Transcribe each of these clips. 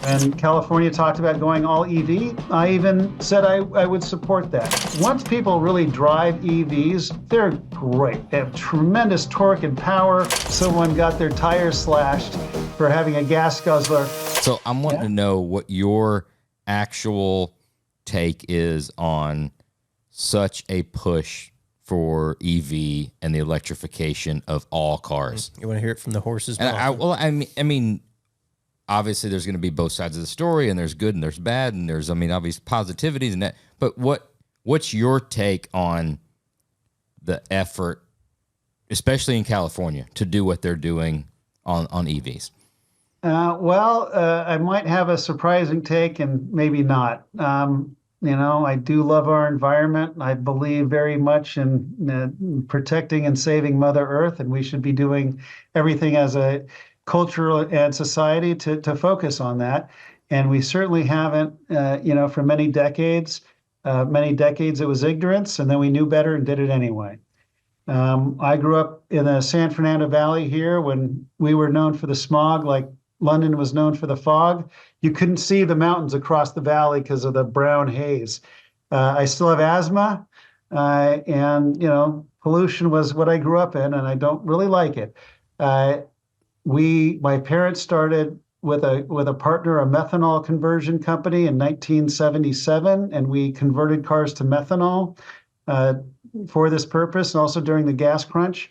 When California talked about going all EV, I even said I would support that. Once people really drive EVs, they're great. They have tremendous torque and power. Someone got their tires slashed for having a gas guzzler. So I'm wanting to know what your actual take is on such a push for EV and the electrification of all cars. You want to hear it from the horse's And mouth? I mean, obviously there's going to be both sides of the story, and there's good and there's bad, and there's, obvious positivities and that. But what's your take on the effort, especially in California, to do what they're doing on EVs? I might have a surprising take and maybe not. I do love our environment. I believe very much in protecting and saving Mother Earth, and we should be doing everything as a culture and society to focus on that. And we certainly haven't, for many decades. Many decades it was ignorance, and then we knew better and did it anyway. I grew up in the San Fernando Valley here when we were known for the smog, like London was known for the fog. You couldn't see the mountains across the valley because of the brown haze. I still have asthma, and pollution was what I grew up in, and I don't really like it. My parents started with a partner, a methanol conversion company in 1977, and we converted cars to methanol for this purpose, and also during the gas crunch.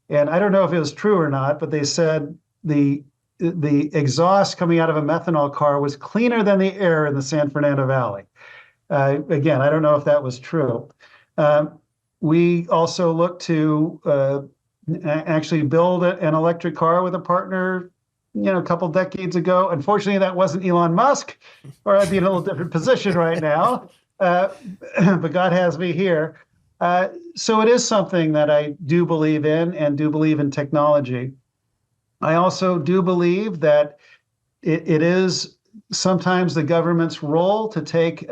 And I don't know if it was true or not, but they said the exhaust coming out of a methanol car was cleaner than the air in the San Fernando Valley. Again, I don't know if that was true. We also looked to actually build an electric car with a partner, a couple decades ago. Unfortunately, that wasn't Elon Musk, or I'd be in a little different position right now. But God has me here. So it is something that I do believe in and do believe in technology. I also do believe that it is sometimes the government's role to take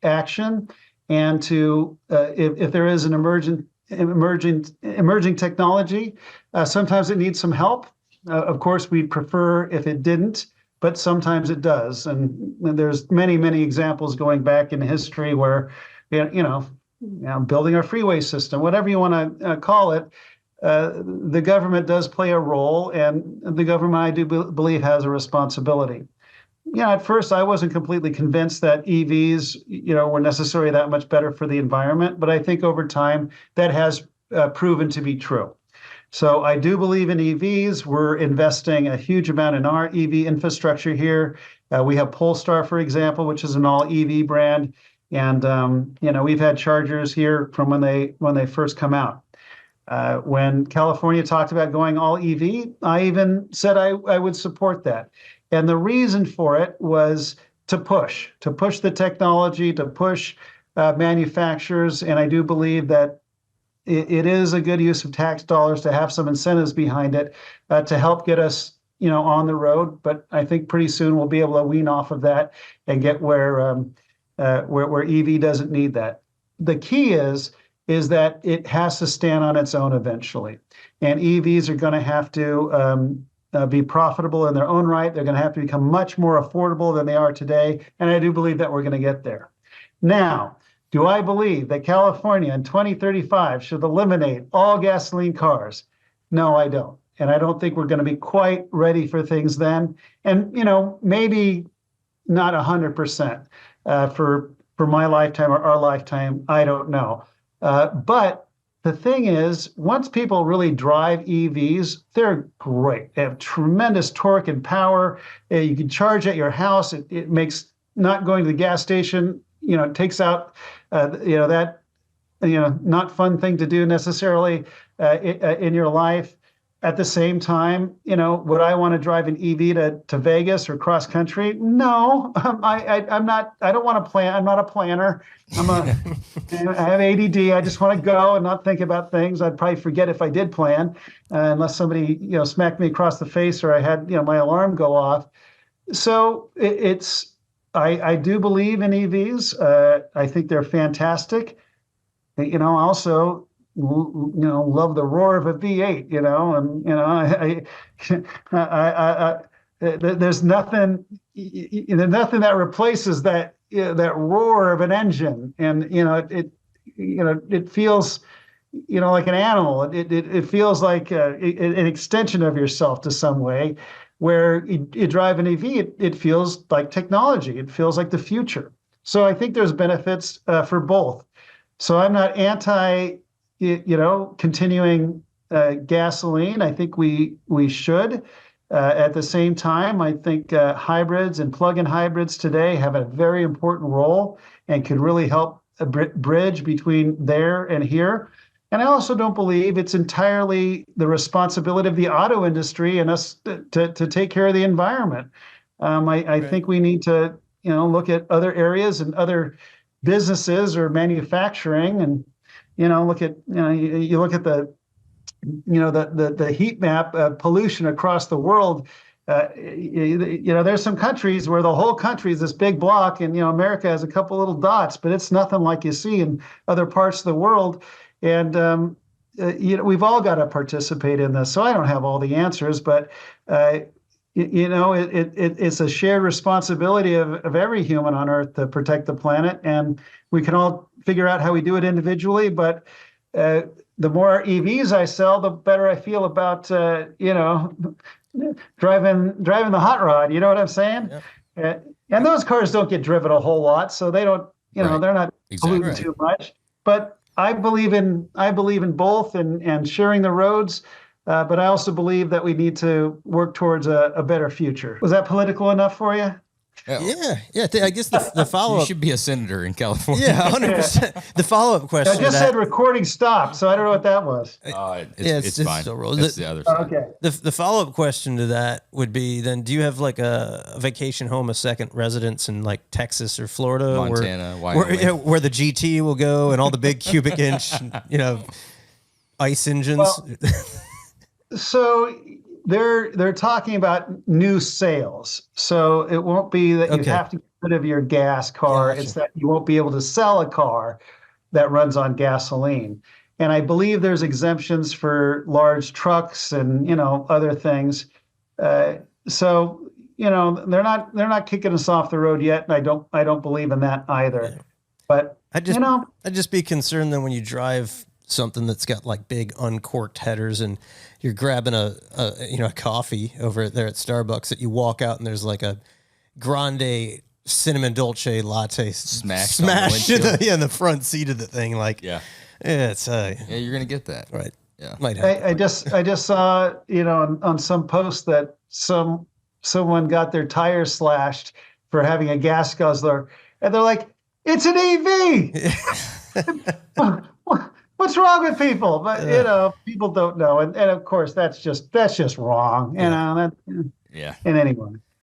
action and to, if there is an emerging technology, sometimes it needs some help. Of course, we'd prefer if it didn't, but sometimes it does. And there's many, many examples going back in history where, building our freeway system, whatever you want to call it, the government does play a role, and the government, I do believe, has a responsibility. At first, I wasn't completely convinced that EVs, were necessarily that much better for the environment, but I think over time that has proven to be true. So I do believe in EVs. We're investing a huge amount in our EV infrastructure here. We have Polestar, for example, which is an all EV brand, and we've had chargers here from when they first come out. When California talked about going all EV, I even said I would support that. And the reason for it was to push the technology, to push manufacturers. And I do believe that it is a good use of tax dollars to have some incentives behind it to help get us, on the road. But I think pretty soon we'll be able to wean off of that and get where EV doesn't need that. The key is that it has to stand on its own eventually. And EVs are going to have to be profitable in their own right. They're going to have to become much more affordable than they are today. And I do believe that we're going to get there. Now, do I believe that California in 2035 should eliminate all gasoline cars? No, I don't. And I don't think we're going to be quite ready for things then. And, maybe not 100% for my lifetime or our lifetime. I don't know. But the thing is, once people really drive EVs, they're great. They have tremendous torque and power. You can charge at your house. It makes not going to the gas station, it takes out, that, not fun thing to do necessarily in your life. At the same time, would I want to drive an EV to Vegas or cross country? No, I'm not. I don't want to plan. I'm not a planner. I have ADD. I just want to go and not think about things. I'd probably forget if I did plan, unless somebody smacked me across the face or I had my alarm go off. So I do believe in EVs. I think they're fantastic. Also, love the roar of a V8, and there's nothing nothing that replaces that that roar of an engine, and it feels like an animal. It feels like an extension of yourself to some way. Where you drive an EV, it feels like technology. It feels like the future. So I think there's benefits for both. So I'm not anti, continuing gasoline. I think we should. At the same time, I think hybrids and plug-in hybrids today have a very important role and could really help bridge between there and here. And I also don't believe it's entirely the responsibility of the auto industry and us to take care of the environment. I think we need to, look at other areas and other businesses or manufacturing, and look at, you look at the heat map of pollution across the world. There's some countries where the whole country is this big block, and America has a couple little dots, but it's nothing like you see in other parts of the world. And we've all got to participate in this. So I don't have all the answers, but it's a shared responsibility of every human on Earth to protect the planet, and we can all figure out how we do it individually. But the more EVs I sell, the better I feel about driving the hot rod. You know what I'm saying? Yep. And those cars don't get driven a whole lot, so they don't. They're not polluting too much. But I believe in both and sharing the roads. But I also believe that we need to work towards a better future. Was that political enough for you? Yeah. I guess the follow-up... You should be a senator in California. Yeah, 100%. The follow-up question... I just said recording stopped, so I don't know what that was. It's fine. It's the other side. Okay. The follow-up question to that would be, then, do you have like a vacation home, a second residence in like Texas or Florida? Montana, Wyoming. Where the GT will go and all the big cubic inch, ice engines? Well, so... They're talking about new sales. So it won't be that you have to get rid of your gas car. Gotcha. It's that you won't be able to sell a car that runs on gasoline. And I believe there's exemptions for large trucks and other things. So they're not kicking us off the road yet, and I don't believe in that either. Yeah. But I'd just be concerned that when you drive something that's got like big uncorked headers and you're grabbing a coffee over there at Starbucks, that you walk out and there's like a grande cinnamon dolce latte smashed in the front seat of the thing. Like, it's you're gonna get that, right? Yeah, might happen. I just saw on some post that someone got their tires slashed for having a gas guzzler, and they're like, it's an EV. What's wrong with people? But people don't know, and of course that's just wrong. And anyway.